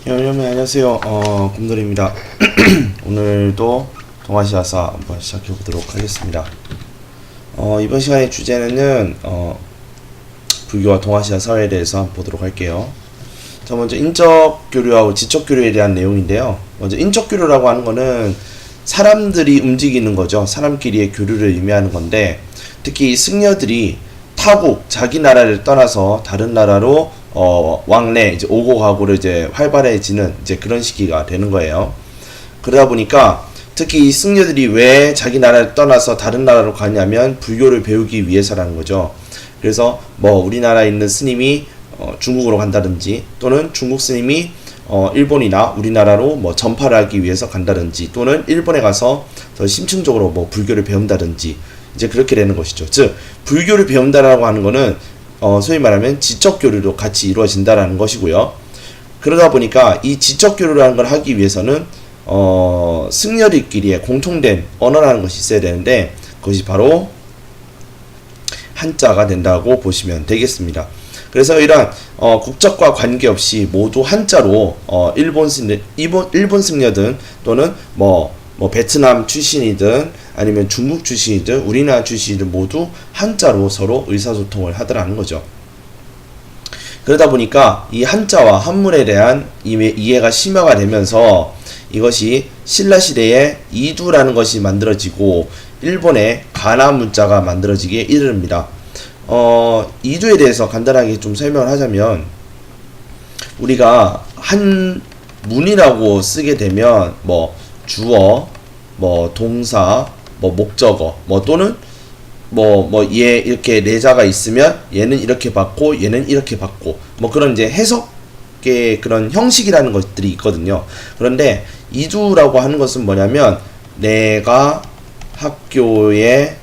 여러분 안녕하세요. 곰돌이입니다. 오늘도 동아시아사 한번 시작해 보도록 하겠습니다. 이번 시간의 주제는 불교와 동아시아 사회에 대해서 한번 보도록 할게요. 자, 먼저 인적 교류하고 지적 교류에 대한 내용인데요. 먼저 인적 교류라고 하는 거는 사람들이 움직이는 거죠. 사람끼리의 교류를 의미하는 건데, 특히 승려들이 타국, 자기 나라를 떠나서 다른 나라로 왕래, 이제 오고 가고를 이제 활발해지는 이제 그런 시기가 되는 거예요. 그러다 보니까 특히 이 승려들이 왜 자기 나라를 떠나서 다른 나라로 가냐면 불교를 배우기 위해서라는 거죠. 그래서 뭐 우리나라에 있는 스님이 중국으로 간다든지, 또는 중국 스님이 일본이나 우리나라로 뭐 전파를 하기 위해서 간다든지, 또는 일본에 가서 더 심층적으로 뭐 불교를 배운다든지, 이제 그렇게 되는 것이죠. 즉 불교를 배운다라고 하는 거는 소위 말하면 지적 교류도 같이 이루어진다라는 것이고요. 그러다 보니까 이 지적 교류라는 걸 하기 위해서는 승려들끼리의 공통된 언어라는 것이 있어야 되는데, 그것이 바로 한자가 된다고 보시면 되겠습니다. 그래서 이러한 국적과 관계없이 모두 한자로 일본 승려든, 또는 뭐 베트남 출신이든 아니면 중국 출신이든 우리나라 출신이든 모두 한자로 서로 의사소통을 하더라는 거죠. 그러다 보니까 이 한자와 한문에 대한 이해가 심화가 되면서 이것이 신라 시대에 이두라는 것이 만들어지고 일본의 가나 문자가 만들어지기에 이릅니다. 이두에 대해서 간단하게 좀 설명을 하자면, 우리가 한문이라고 쓰게 되면 뭐 주어, 뭐 동사, 뭐 목적어, 뭐 또는 얘 이렇게 내자가 있으면 얘는 이렇게 받고 얘는 이렇게 받고, 뭐 그런 이제 해석의 그런 형식이라는 것들이 있거든요. 그런데 이두라고 하는 것은 뭐냐면, 내가 학교에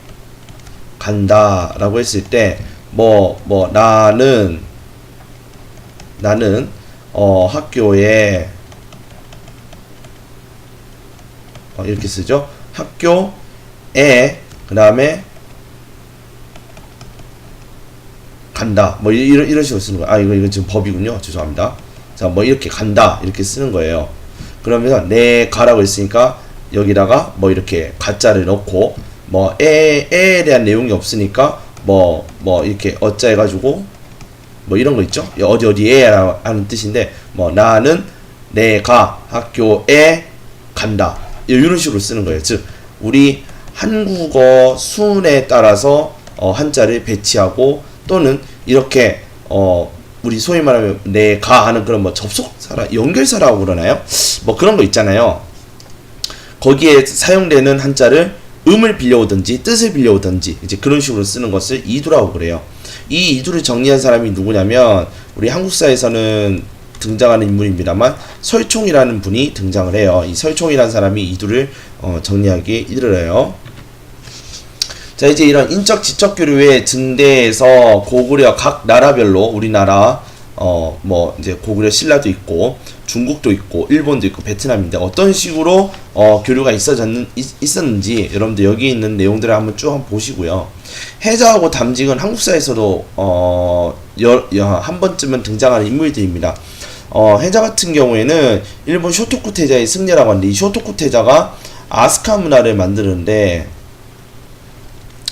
간다라고 했을 때 나는 학교에 이렇게 쓰죠. 학교에 그 다음에 간다, 뭐 이런 식으로 쓰는 거예요. 이거 지금 법이군요. 죄송합니다. 자, 뭐 이렇게 간다 이렇게 쓰는 거예요. 그러면서 내 가라고 했으니까 여기다가 뭐 이렇게 가짜를 넣고, 뭐 에에 대한 내용이 없으니까 뭐 이렇게 어짜 해가지고 뭐 이런 거 있죠. 어디에 하는 뜻인데, 뭐 나는 내가 학교에 간다, 이런 식으로 쓰는 거예요. 즉 우리 한국어 수운에 따라서 한자를 배치하고, 또는 이렇게 우리 소위 말하면 내가 하는 그런 뭐 접속사라, 연결사라고 그러나요? 뭐 그런 거 있잖아요. 거기에 사용되는 한자를 음을 빌려오든지 뜻을 빌려오든지 이제 그런 식으로 쓰는 것을 이두라고 그래요. 이 이두를 정리한 사람이 누구냐면, 우리 한국사에서는 등장하는 인물입니다만 설총이라는 분이 등장을 해요. 이 설총이라는 사람이 이두를 정리하기에 이르러요. 자, 이제 이런 인적 지적 교류의 증대에서 고구려 각 나라별로, 우리나라 이제 고구려 신라도 있고 중국도 있고 일본도 있고 베트남인데 어떤 식으로 교류가 있었는지 여러분들 여기 있는 내용들을 한번 쭉 한번 보시고요. 해자하고 담직은 한국사에서도 한 번쯤은 등장하는 인물들입니다. 해자 같은 경우에는 일본 쇼토쿠 태자의 승려라고 하는데, 이 쇼토쿠 태자가 아스카 문화를 만드는데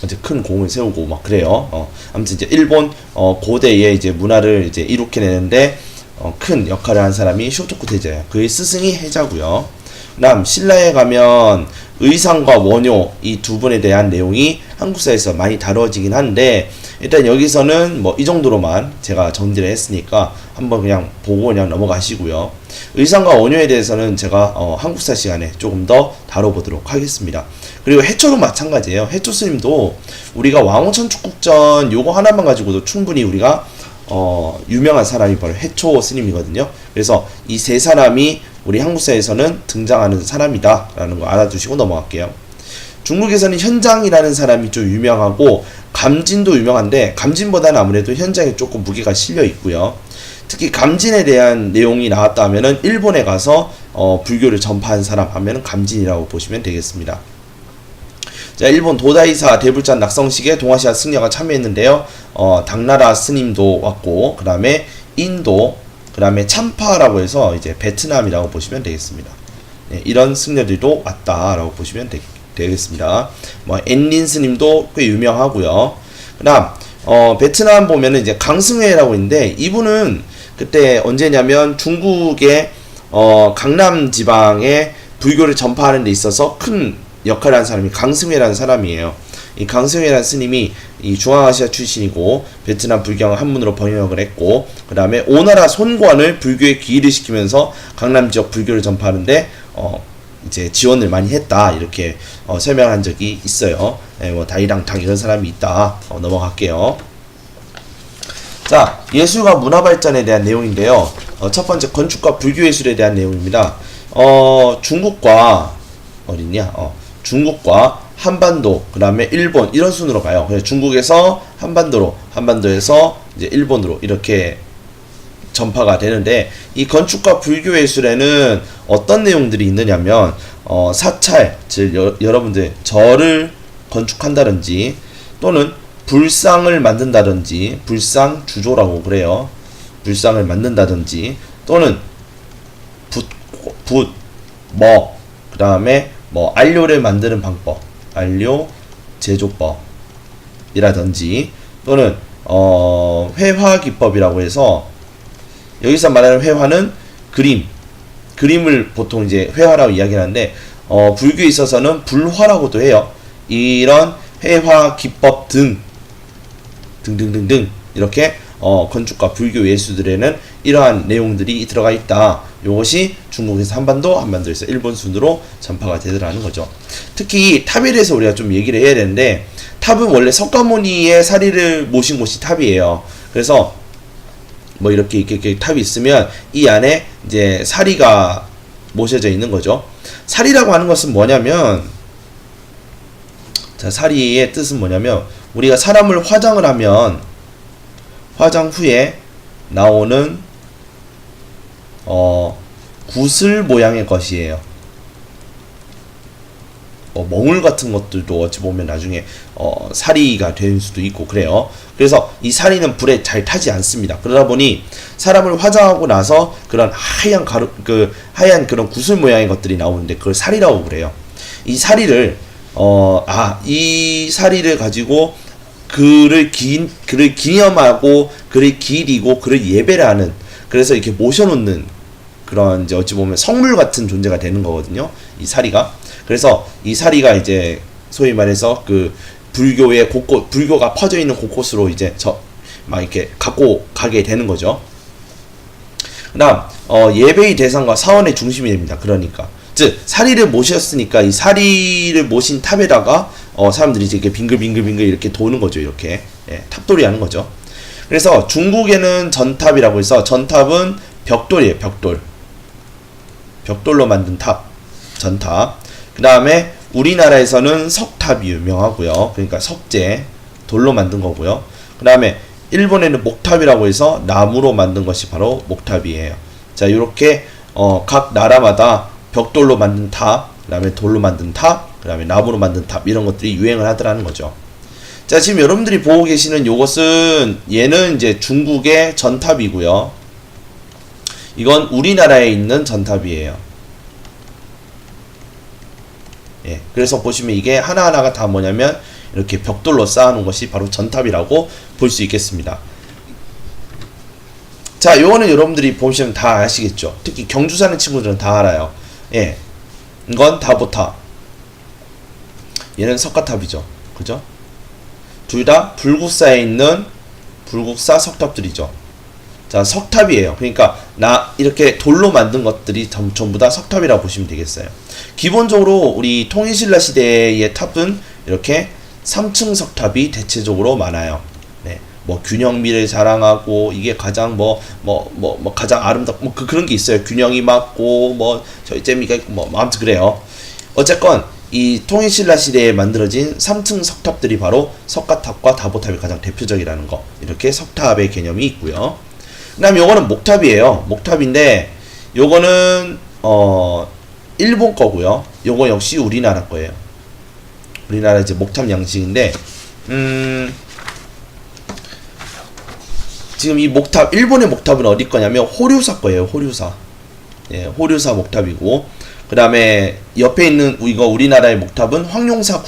이제 큰 공을 세우고 막 그래요. 아무튼 이제 일본 고대의 이제 문화를 이제 이룩해내는데 큰 역할을 한 사람이 쇼토쿠 태자예요. 그의 스승이 해자고요. 그다음 신라에 가면 의상과 원효, 이 두 분에 대한 내용이 한국사에서 많이 다뤄지긴 한데, 일단 여기서는 뭐 이 정도로만 제가 정리를 했으니까 한번 그냥 보고 그냥 넘어가시고요. 의상과 원효에 대해서는 제가 한국사 시간에 조금 더 다뤄보도록 하겠습니다. 그리고 해초도 마찬가지예요. 해초 스님도 우리가 왕홍천축국전 요거 하나만 가지고도 충분히 우리가 유명한 사람이 바로 해초 스님이거든요. 그래서 이 세 사람이 우리 한국사에서는 등장하는 사람이다 라는 거 알아두시고 넘어갈게요. 중국에서는 현장이라는 사람이 좀 유명하고, 감진도 유명한데 감진보다는 아무래도 현장에 조금 무게가 실려 있고요. 특히 감진에 대한 내용이 나왔다 하면은 일본에 가서 불교를 전파한 사람 하면은 감진이라고 보시면 되겠습니다. 자, 일본 도다이사 대불잔 낙성식에 동아시아 승려가 참여했는데요. 당나라 스님도 왔고, 그 다음에 인도, 그 다음에 참파라고 해서 이제 베트남이라고 보시면 되겠습니다. 예, 이런 승려들도 왔다라고 보시면 되겠습니다. 뭐 앤린 스님도 꽤 유명하고요. 그다음 베트남 보면은 이제 강승회라고 있는데 이분은 그때 언제냐면 중국의 강남 지방에 불교를 전파하는 데 있어서 큰 역할을 한 사람이 강승회라는 사람이에요. 이 강승회라는 스님이 이 중앙아시아 출신이고 베트남 불경을 한문으로 번역을 했고 그 다음에 오나라 손관을 불교에 기일을 시키면서 강남 지역 불교를 전파하는데 이제 지원을 많이 했다 이렇게 설명한 적이 있어요. 예, 뭐 다이랑탕 이런 사람이 있다. 넘어갈게요. 자, 예술과 문화 발전에 대한 내용인데요. 첫 번째 건축과 불교 예술에 대한 내용입니다. 중국과 어딨냐? 중국과 한반도, 그 다음에 일본 이런 순으로 가요. 그래서 중국에서 한반도로, 한반도에서 이제 일본으로 이렇게 전파가 되는데 이 건축과 불교 예술에는 어떤 내용들이 있느냐면 사찰, 즉 여러분들 절을 건축한다든지 또는 불상을 만든다든지 불상 주조라고 그래요. 불상을 만든다든지 또는 그 다음에 뭐 안료를 만드는 방법, 안료 제조법이라든지 또는 회화 기법이라고 해서 여기서 말하는 회화는 그림을 보통 이제 회화라고 이야기하는데 불교에 있어서는 불화라고도 해요. 이런 회화 기법 등등등등 이렇게 건축과 불교 예술들에는 이러한 내용들이 들어가 있다. 이것이 중국에서 한반도에서 일본 순으로 전파가 되더라는 거죠. 특히 탑에 대해서 우리가 좀 얘기를 해야 되는데 탑은 원래 석가모니의 사리를 모신 곳이 탑이에요. 그래서 뭐 이렇게 탑이 있으면 이 안에 이제 사리가 모셔져 있는 거죠. 사리라고 하는 것은 뭐냐면 자, 사리의 뜻은 뭐냐면 우리가 사람을 화장을 하면 화장 후에 나오는 구슬 모양의 것이에요. 멍울 같은 것들도 어찌 보면 나중에 사리가 될 수도 있고 그래요. 그래서 이 사리는 불에 잘 타지 않습니다. 그러다 보니 사람을 화장하고 나서 그런 하얀 하얀 그런 구슬 모양의 것들이 나오는데 그걸 사리라고 그래요. 이 사리를 이 사리를 가지고 그를 기념하고 그를 기리고 그를 예배를 하는, 그래서 이렇게 모셔놓는 그런 이제 어찌 보면 성물 같은 존재가 되는 거거든요. 이 사리가. 그래서 이 사리가 이제 소위 말해서 그 불교의 불교가 퍼져 있는 곳곳으로 이제 막 이렇게 갖고 가게 되는 거죠. 그다음 예배의 대상과 사원의 중심이 됩니다. 그러니까 즉 사리를 모셨으니까 이 사리를 모신 탑에다가 사람들이 이제 이렇게 빙글빙글 이렇게 도는 거죠. 이렇게 탑돌이 하는 거죠. 그래서 중국에는 전탑이라고 해서 전탑은 벽돌이에요. 벽돌로 만든 탑, 전탑. 그 다음에 우리나라에서는 석탑이 유명하고요. 그러니까 석재, 돌로 만든 거고요. 그 다음에 일본에는 목탑이라고 해서 나무로 만든 것이 바로 목탑이에요. 자, 이렇게 각 나라마다 벽돌로 만든 탑, 그 다음에 돌로 만든 탑, 그 다음에 나무로 만든 탑, 이런 것들이 유행을 하더라는 거죠. 자, 지금 여러분들이 보고 계시는 요것은 얘는 이제 중국의 전탑이고요. 이건 우리나라에 있는 전탑이에요. 예, 그래서 보시면 이게 하나하나가 다 뭐냐면 이렇게 벽돌로 쌓아놓은 것이 바로 전탑이라고 볼 수 있겠습니다. 자, 요거는 여러분들이 보시면 다 아시겠죠. 특히 경주 사는 친구들은 다 알아요. 예, 이건 다보탑, 얘는 석가탑이죠. 그죠? 둘 다 불국사에 있는 불국사 석탑들이죠. 자, 석탑이에요. 그러니까 이렇게 돌로 만든 것들이 전부 다 석탑이라고 보시면 되겠어요. 기본적으로 우리 통일신라 시대의 탑은 이렇게 3층 석탑이 대체적으로 많아요. 네, 뭐 균형미를 자랑하고 이게 가장 가장 아름답고 그런 게 있어요. 균형이 맞고 절제미가 있고 아무튼 그래요. 어쨌건 이 통일신라 시대에 만들어진 3층 석탑들이 바로 석가탑과 다보탑이 가장 대표적이라는 거. 이렇게 석탑의 개념이 있고요. 그 다음에 요거는 목탑이에요. 목탑인데 요거는 일본 거고요. 요거 역시 우리나라 거예요. 우리나라 이제 목탑 양식인데 지금 이 목탑, 일본의 목탑은 어디 거냐면 호류사 거예요. 호류사. 예, 호류사 목탑이고, 그 다음에 옆에 있는 이거 우리나라의 목탑은 황룡사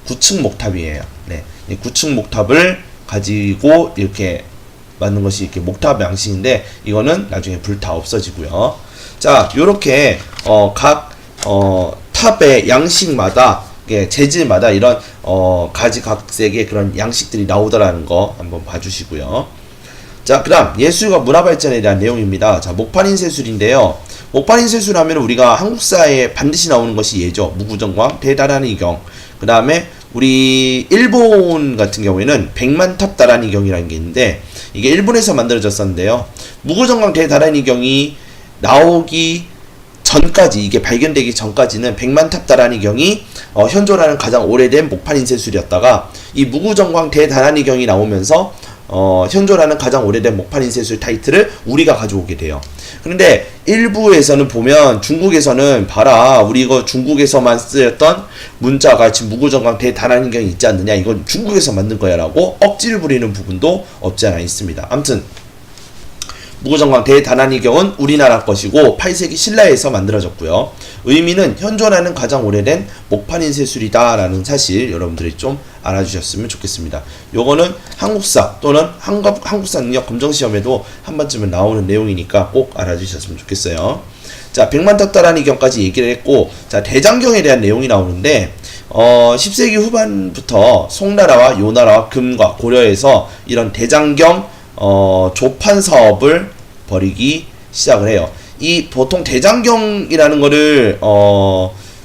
9층 목탑이에요. 네, 9층 목탑을 가지고 이렇게 만든 것이 이렇게 목탑 양식인데, 이거는 나중에 불타 없어지고요. 자, 요렇게 각 탑의 양식마다, 재질마다 이런 가지각색의 그런 양식들이 나오더라는 거 한번 봐주시고요. 자, 그 다음 예술과 문화발전에 대한 내용입니다. 자, 목판인쇄술인데요. 목판인쇄술 하면 우리가 한국사에 반드시 나오는 것이 예죠. 무구정광, 대다라니경. 그 다음에 우리 일본 같은 경우에는 백만탑다라니경이라는 게 있는데, 이게 일본에서 만들어졌었는데요. 무구정광 대다라니경이 나오기 전까지, 이게 발견되기 전까지는 백만탑다라니경이 현존하는 가장 오래된 목판인쇄술이었다가, 이 무구정광 대다라니경이 나오면서 현존하는 가장 오래된 목판인쇄술 타이틀을 우리가 가져오게 돼요. 그런데 일부에서는 보면, 중국에서는 봐라, 우리 이거 중국에서만 쓰였던 문자가 지금 무구정광 대다라니경이 있지 않느냐, 이건 중국에서 만든 거야 라고 억지를 부리는 부분도 없지 않아 있습니다. 아무튼 무구정광 대다라니경은 우리나라 것이고 8세기 신라에서 만들어졌고요. 의미는 현존하는 가장 오래된 목판인쇄술이다 라는 사실 여러분들이 좀 알아주셨으면 좋겠습니다. 요거는 한국사 또는 한국사 능력 검정시험에도 한 번쯤은 나오는 내용이니까 꼭 알아주셨으면 좋겠어요. 자, 백만탑다라니경까지 얘기를 했고, 자, 대장경에 대한 내용이 나오는데, 10세기 후반부터 송나라와 요나라와 금과 고려에서 이런 대장경 조판 사업을 벌이기 시작을 해요. 이 보통 대장경이라는 거를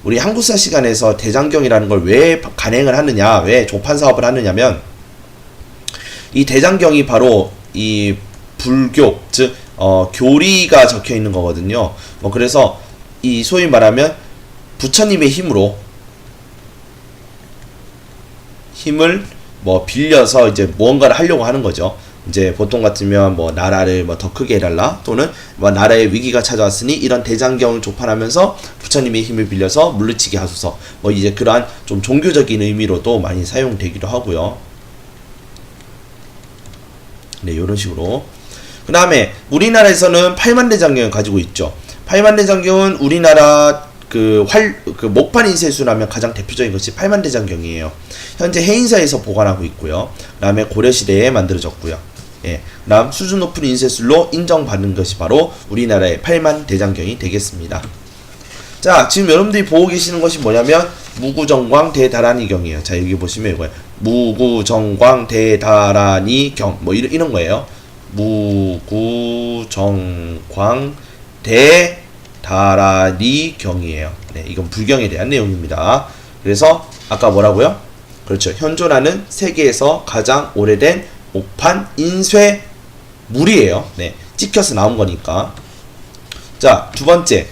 우리 한국사 시간에서 대장경이라는 걸 왜 간행을 하느냐, 왜 조판 사업을 하느냐면, 이 대장경이 바로 이 불교, 즉 교리가 적혀 있는 거거든요. 그래서 이 소위 말하면 부처님의 힘을 빌려서 이제 무언가를 하려고 하는 거죠. 이제 보통 같으면 나라를 더 크게 해달라, 또는 나라에 위기가 찾아왔으니 이런 대장경을 조판하면서 부처님의 힘을 빌려서 물리치게 하소서, 이제 그러한 좀 종교적인 의미로도 많이 사용되기도 하고요. 네, 요런 식으로. 그 다음에 우리나라에서는 팔만대장경을 가지고 있죠. 팔만대장경은 우리나라 목판인쇄술 하면 가장 대표적인 것이 팔만대장경이에요. 현재 해인사에서 보관하고 있고요. 그 다음에 고려시대에 만들어졌고요. 예, 그 다음 수준 높은 인쇄술로 인정받는 것이 바로 우리나라의 팔만대장경이 되겠습니다. 자, 지금 여러분들이 보고 계시는 것이 뭐냐면 무구정광 대다라니경이에요. 자, 여기 보시면 이거예요. 무구정광 대다라니경, 이런 거예요. 무구정광 대다라니경이에요. 네, 이건 불경에 대한 내용입니다. 그래서 아까 뭐라고요? 그렇죠. 현존하는 세계에서 가장 오래된 목판 인쇄물이에요. 네, 찍혀서 나온 거니까. 자, 두 번째.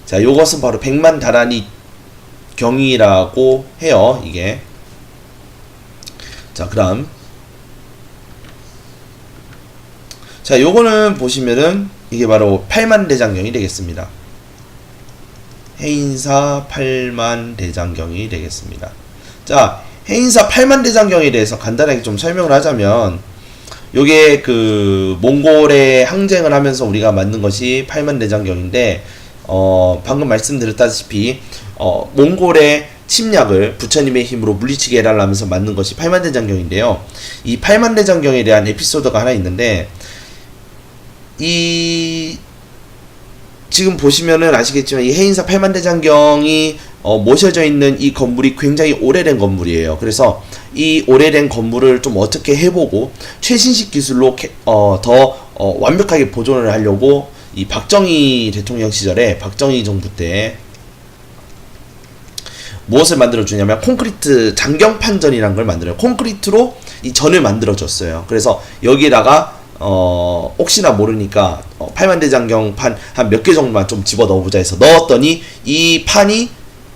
자, 요것은 바로 백만다라니경이라고 해요. 이게. 자, 그다음. 자, 요거는 보시면은 이게 바로 팔만대장경이 되겠습니다. 해인사 팔만대장경이 되겠습니다. 자, 해인사 팔만대장경에 대해서 간단하게 좀 설명을 하자면, 요게 몽골의 항쟁을 하면서 우리가 만든 것이 팔만대장경인데, 방금 말씀드렸다시피 몽골의 침략을 부처님의 힘으로 물리치게 해달라면서 만든 것이 팔만대장경인데요. 이 팔만대장경에 대한 에피소드가 하나 있는데, 지금 보시면은 아시겠지만 이 해인사 팔만대장경이 모셔져 있는 이 건물이 굉장히 오래된 건물이에요. 그래서 이 오래된 건물을 좀 어떻게 해보고 최신식 기술로 더 완벽하게 보존을 하려고 이 박정희 대통령 시절에, 박정희 정부 때 무엇을 만들어주냐면 콘크리트 장경판전이라는 걸 만들어요. 콘크리트로 이 전을 만들어줬어요. 그래서 여기에다가 혹시나 모르니까 팔만대장경판 한 몇 개 정도만 좀 집어 넣어보자 해서 넣었더니 이 판이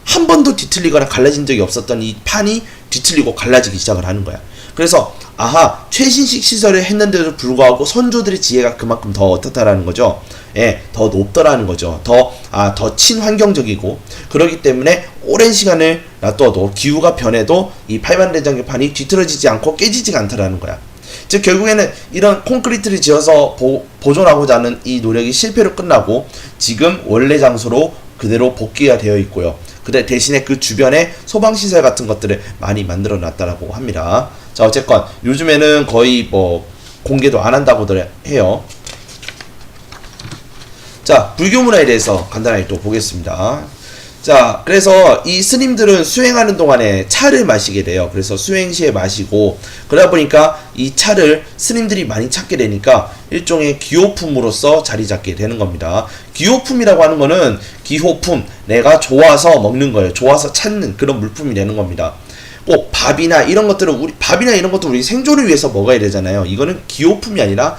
한 번도 뒤틀리거나 갈라진 적이 없었던 이 판이 뒤틀리고 갈라지기 시작을 하는 거야. 그래서 아하, 최신식 시설을 했는데도 불구하고 선조들의 지혜가 그만큼 더 어떻다라는 거죠. 예, 더 높더라는 거죠. 더 친환경적이고, 그렇기 때문에 오랜 시간을 놔둬도 기후가 변해도 이 팔만대장경판이 뒤틀어지지 않고 깨지지가 않다라는 거야. 즉 결국에는 이런 콘크리트를 지어서 보존하고자 하는 이 노력이 실패로 끝나고 지금 원래 장소로 그대로 복귀가 되어 있고요. 근데 대신에 그 주변에 소방시설 같은 것들을 많이 만들어 놨다라고 합니다. 자, 어쨌건 요즘에는 거의 뭐 공개도 안 한다고들 해요. 자, 불교 문화에 대해서 간단하게 또 보겠습니다. 자, 그래서 이 스님들은 수행하는 동안에 차를 마시게 돼요. 그래서 수행시에 마시고, 그러다 보니까 이 차를 스님들이 많이 찾게 되니까 일종의 기호품으로서 자리 잡게 되는 겁니다. 기호품이라고 하는 거는 기호품, 내가 좋아서 먹는 거예요. 좋아서 찾는 그런 물품이 되는 겁니다. 꼭 밥이나 이런 것들은 밥이나 이런 것도 우리 생존을 위해서 먹어야 되잖아요. 이거는 기호품이 아니라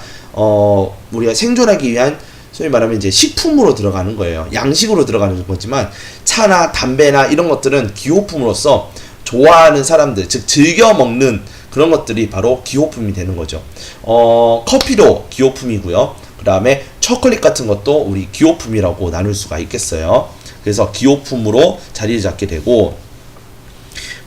우리가 생존하기 위한 소위 말하면 이제 식품으로 들어가는 거예요. 양식으로 들어가는 거지만 차나 담배나 이런 것들은 기호품으로서 좋아하는 사람들, 즉 즐겨 먹는 그런 것들이 바로 기호품이 되는 거죠. 커피도 기호품이고요. 그 다음에 초콜릿 같은 것도 우리 기호품이라고 나눌 수가 있겠어요. 그래서 기호품으로 자리를 잡게 되고,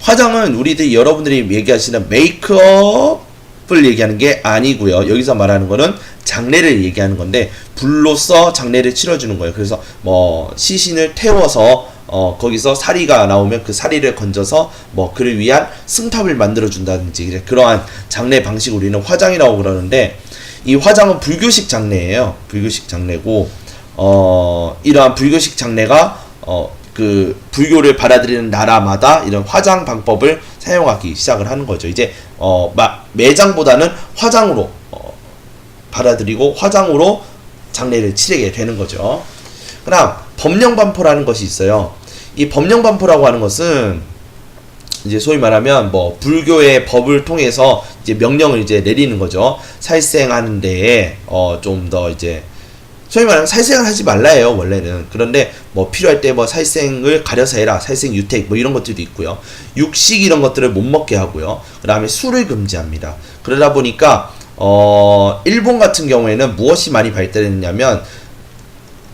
화장은 우리들이 여러분들이 얘기하시는 메이크업을 얘기하는 게 아니고요. 여기서 말하는 거는 장례를 얘기하는 건데 불로써 장례를 치러주는 거예요. 그래서 뭐 시신을 태워서 거기서 사리가 나오면 그 사리를 건져서 뭐 그를 위한 승탑을 만들어 준다든지 그러한 장례 방식을 우리는 화장이라고 그러는데, 이 화장은 불교식 장례예요. 불교식 장례고 이러한 불교식 장례가 그 불교를 받아들이는 나라마다 이런 화장 방법을 사용하기 시작을 하는 거죠. 이제 매장보다는 화장으로 받아들이고 화장으로 장례를 치르게 되는 거죠. 그다음 법령반포라는 것이 있어요. 이 법령반포라고 하는 것은 이제 소위 말하면 뭐 불교의 법을 통해서 이제 명령을 이제 내리는 거죠. 살생하는 데에 좀 더 이제 소위 말하면 살생을 하지 말라예요, 원래는. 그런데 뭐 필요할 때 뭐 살생을 가려서 해라, 살생 유택 뭐 이런 것들도 있고요. 육식 이런 것들을 못 먹게 하고요. 그 다음에 술을 금지합니다. 그러다 보니까 일본 같은 경우에는 무엇이 많이 발달했냐면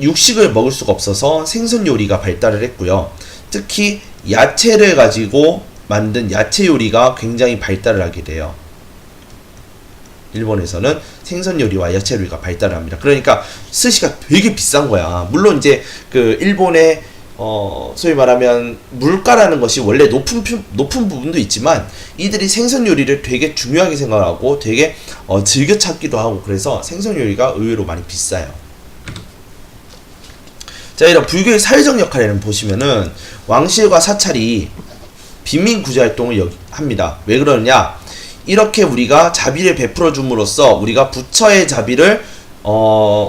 육식을 먹을 수가 없어서 생선 요리가 발달을 했고요. 특히 야채를 가지고 만든 야채 요리가 굉장히 발달을 하게 돼요. 일본에서는 생선 요리와 야채 요리가 발달을 합니다. 그러니까 스시가 되게 비싼 거야. 물론 이제 그 일본의 소위 말하면 물가라는 것이 원래 높은 부분도 있지만 이들이 생선 요리를 되게 중요하게 생각하고 되게 즐겨 찾기도 하고, 그래서 생선 요리가 의외로 많이 비싸요. 자, 이런 불교의 사회적 역할에는 보시면은 왕실과 사찰이 빈민 구제 활동을 합니다. 왜 그러느냐? 이렇게 우리가 자비를 베풀어 줌으로써 우리가 부처의 자비를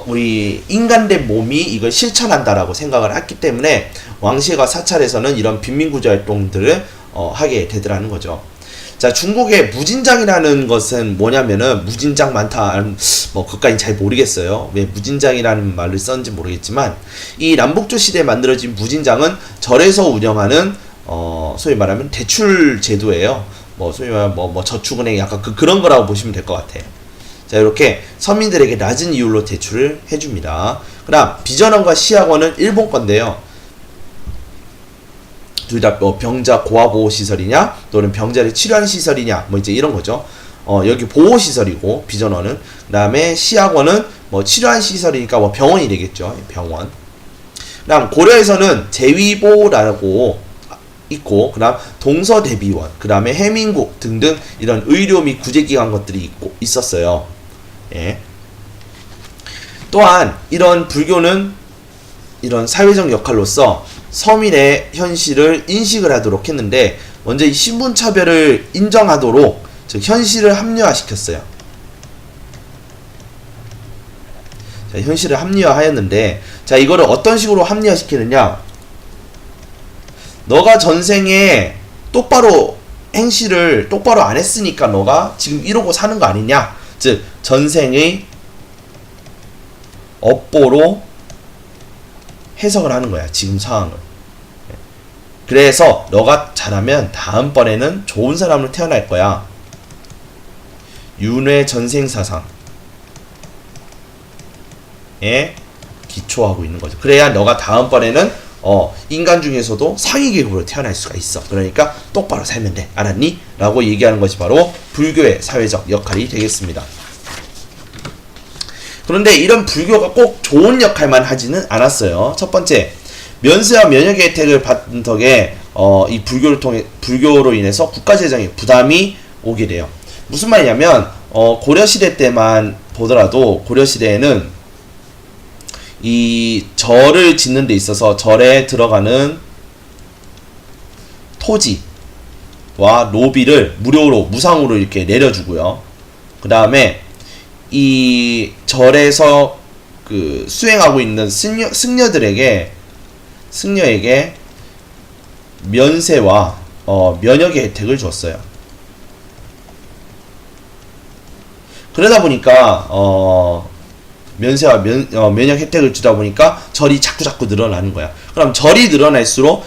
우리 인간된 몸이 이걸 실천한다라고 생각을 했기 때문에 왕실과 사찰에서는 이런 빈민구제 활동들을 하게 되더라는 거죠. 자, 중국의 무진장이라는 것은 뭐냐면은, 무진장 많다, 뭐 그까지 잘 모르겠어요. 왜 무진장이라는 말을 썼는지 모르겠지만, 이 남북조 시대에 만들어진 무진장은 절에서 운영하는 소위 말하면 대출 제도예요. 뭐 소위 말하면 뭐 저축은행 약간 그런 거라고 보시면 될 것 같아. 자, 이렇게 서민들에게 낮은 이율로 대출을 해줍니다. 그다음 비전원과 시학원은 일본 건데요. 둘 다 뭐 병자 고아보호 시설이냐, 또는 병자를 치료하는 시설이냐, 뭐 이제 이런 거죠. 여기 보호 시설이고 비전원은, 그다음에 시학원은 뭐 치료하는 시설이니까 뭐 병원이 되겠죠. 병원. 그다음 고려에서는 제위보라고 있고, 그 다음 동서대비원, 그 다음에 해민국 등등 이런 의료 및 구제기관 것들이 있었어요. 예. 또한 이런 불교는 이런 사회적 역할로서 서민의 현실을 인식을 하도록 했는데, 먼저 이 신분차별을 인정하도록 즉 현실을 합리화시켰어요. 자, 현실을 합리화하였는데, 자, 이거를 어떤 식으로 합리화시키느냐? 너가 전생에 똑바로 행실을 똑바로 안 했으니까 너가 지금 이러고 사는 거 아니냐? 즉 전생의 업보로 해석을 하는 거야, 지금 상황을. 그래서 너가 잘하면 다음번에는 좋은 사람으로 태어날 거야. 윤회 전생 사상에 기초하고 있는 거죠. 그래야 너가 다음번에는 인간 중에서도 상위 계급으로 태어날 수가 있어. 그러니까 똑바로 살면 돼. 알았니? 라고 얘기하는 것이 바로 불교의 사회적 역할이 되겠습니다. 그런데 이런 불교가 꼭 좋은 역할만 하지는 않았어요. 첫 번째, 면세와 면역의 혜택을 받은 덕에 이 불교로 인해서 국가 재정에 부담이 오게 돼요. 무슨 말이냐면 고려시대 때만 보더라도 고려시대에는 이 절을 짓는 데 있어서 절에 들어가는 토지와 노비를 무료로 무상으로 이렇게 내려주고요. 그 다음에 이 절에서 그 수행하고 있는 승려에게 면세와 면역의 혜택을 줬어요. 그러다 보니까 면세와 면역 혜택을 주다 보니까 절이 자꾸 늘어나는 거야. 그럼 절이 늘어날수록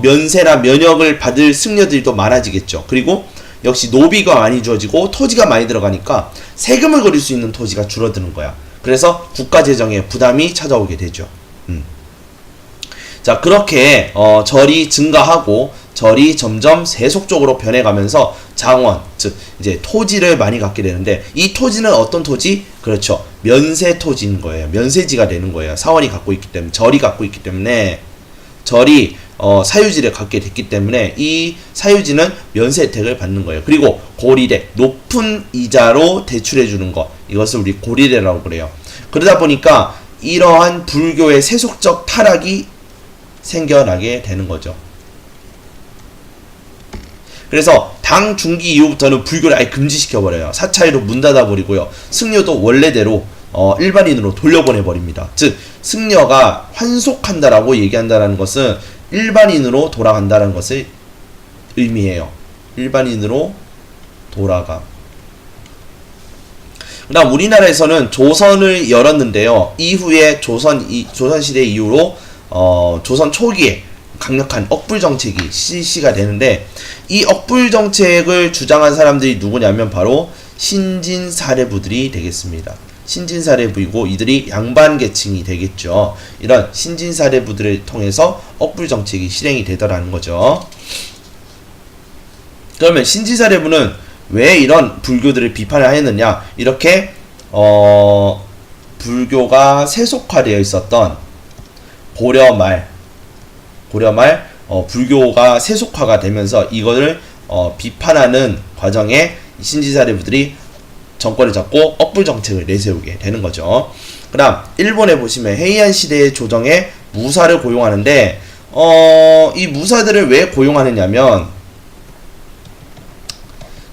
면세나 면역을 받을 승려들이 더 많아지겠죠. 그리고 역시 노비가 많이 주어지고 토지가 많이 들어가니까 세금을 거릴 수 있는 토지가 줄어드는 거야. 그래서 국가 재정에 부담이 찾아오게 되죠. 자, 그렇게 절이 증가하고 절이 점점 세속적으로 변해가면서 장원, 즉 이제 토지를 많이 갖게 되는데, 이 토지는 어떤 토지? 그렇죠, 면세 토지인 거예요. 면세지가 되는 거예요. 사원이 갖고 있기 때문에, 절이 갖고 있기 때문에, 절이 사유지를 갖게 됐기 때문에 이 사유지는 면세 혜택을 받는 거예요. 그리고 고리대, 높은 이자로 대출해 주는 것, 이것을 우리 고리대라고 그래요. 그러다 보니까 이러한 불교의 세속적 타락이 생겨나게 되는 거죠. 그래서 당 중기 이후부터는 불교를 아예 금지시켜버려요. 사찰로 문 닫아버리고요. 승려도 원래대로 일반인으로 돌려보내버립니다. 즉 승려가 환속한다라고 얘기한다는 것은 일반인으로 돌아간다는 것을 의미해요. 일반인으로 돌아가. 그 다음 우리나라에서는 조선을 열었는데요. 이후에 조선시대 이후로 조선 초기에 강력한 억불정책이 실시가 되는데, 이 억불정책을 주장한 사람들이 누구냐면 바로 신진사례부들이 되겠습니다. 신진사례부이고 이들이 양반계층이 되겠죠. 이런 신진사례부들을 통해서 억불정책이 실행이 되더라는 거죠. 그러면 신진사례부는 왜 이런 불교들을 비판을 하였느냐? 이렇게 불교가 세속화되어 있었던 고려 말 불교가 세속화가 되면서 이거를 비판하는 과정에 신진사례부들이 정권을 잡고 억불정책을 내세우게 되는 거죠. 그 다음 일본에 보시면 헤이안 시대의 조정에 무사를 고용하는데, 이 무사들을 왜 고용하느냐면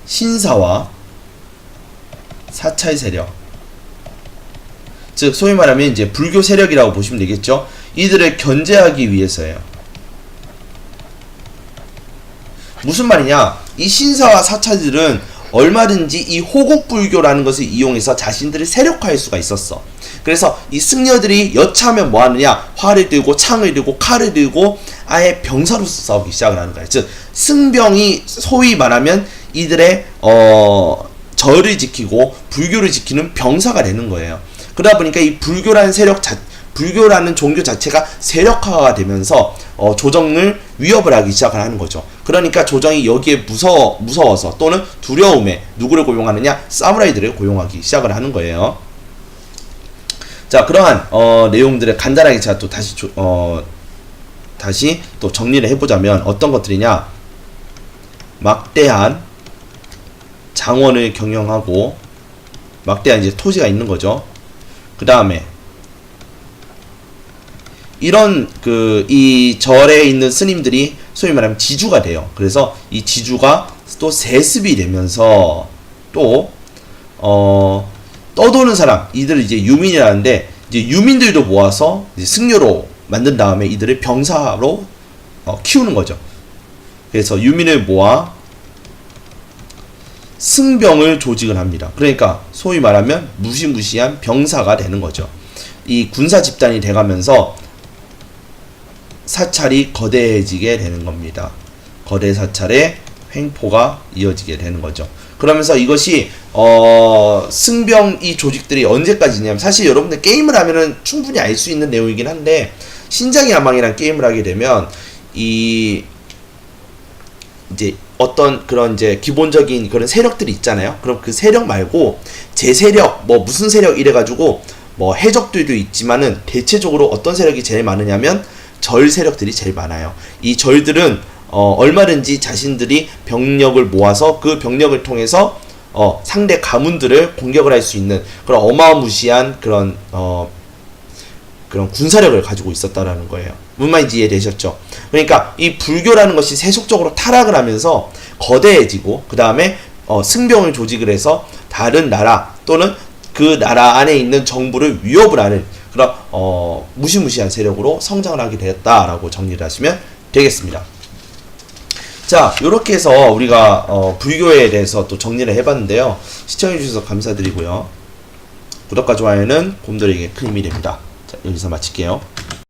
신사와 사찰 세력, 즉 소위 말하면 이제 불교 세력이라고 보시면 되겠죠. 이들을 견제하기 위해서예요. 무슨 말이냐? 이 신사와 사찰들은 얼마든지 이 호국불교라는 것을 이용해서 자신들을 세력화할 수가 있었어. 그래서 이 승려들이 여차하면 뭐 하느냐? 활을 들고 창을 들고 칼을 들고 아예 병사로서 싸우기 시작을 하는 거야. 즉 승병이 소위 말하면 이들의 절을 지키고 불교를 지키는 병사가 되는 거예요. 그러다 보니까 이 불교라는 종교 자체가 세력화가 되면서 조정을 위협을 하기 시작을 하는 거죠. 그러니까 조정이 여기에 무서워서 또는 두려움에 누구를 고용하느냐? 사무라이들을 고용하기 시작을 하는 거예요. 자, 그러한 내용들을 간단하게 제가 또 다시 또 정리를 해보자면 어떤 것들이냐? 막대한 장원을 경영하고, 막대한 이제 토지가 있는 거죠. 그 다음에 이런 이 절에 있는 스님들이 소위 말하면 지주가 돼요. 그래서 이 지주가 또 세습이 되면서 또 떠도는 사람, 이들을 이제 유민이라는데, 이제 유민들도 모아서 이제 승려로 만든 다음에 이들을 병사로 키우는 거죠. 그래서 유민을 모아 승병을 조직을 합니다. 그러니까 소위 말하면 무시무시한 병사가 되는 거죠. 이 군사 집단이 돼가면서 사찰이 거대해지게 되는 겁니다. 거대 사찰의 횡포가 이어지게 되는 거죠. 그러면서 이것이 승병 이 조직들이 언제까지냐면, 사실 여러분들 게임을 하면은 충분히 알 수 있는 내용이긴 한데, 신장의 야망이란 게임을 하게 되면 이제 어떤 그런 이제 기본적인 그런 세력들이 있잖아요. 그럼 그 세력 말고 제 세력, 뭐 무슨 세력 이래가지고 뭐 해적들도 있지만은 대체적으로 어떤 세력이 제일 많으냐면 절 세력들이 제일 많아요. 이 절들은 얼마든지 자신들이 병력을 모아서 그 병력을 통해서 상대 가문들을 공격을 할 수 있는 그런 어마무시한 그런 군사력을 가지고 있었다라는 거예요. 무슨 말인지 이해되셨죠? 그러니까 이 불교라는 것이 세속적으로 타락을 하면서 거대해지고, 그 다음에 승병을 조직을 해서 다른 나라 또는 그 나라 안에 있는 정부를 위협을 하는 그런 무시무시한 세력으로 성장을 하게 되었다라고 정리를 하시면 되겠습니다. 자, 요렇게 해서 우리가 불교에 대해서 또 정리를 해봤는데요. 시청해주셔서 감사드리고요. 구독과 좋아요는 곰돌이에게 큰 힘이 됩니다. 자, 여기서 마칠게요.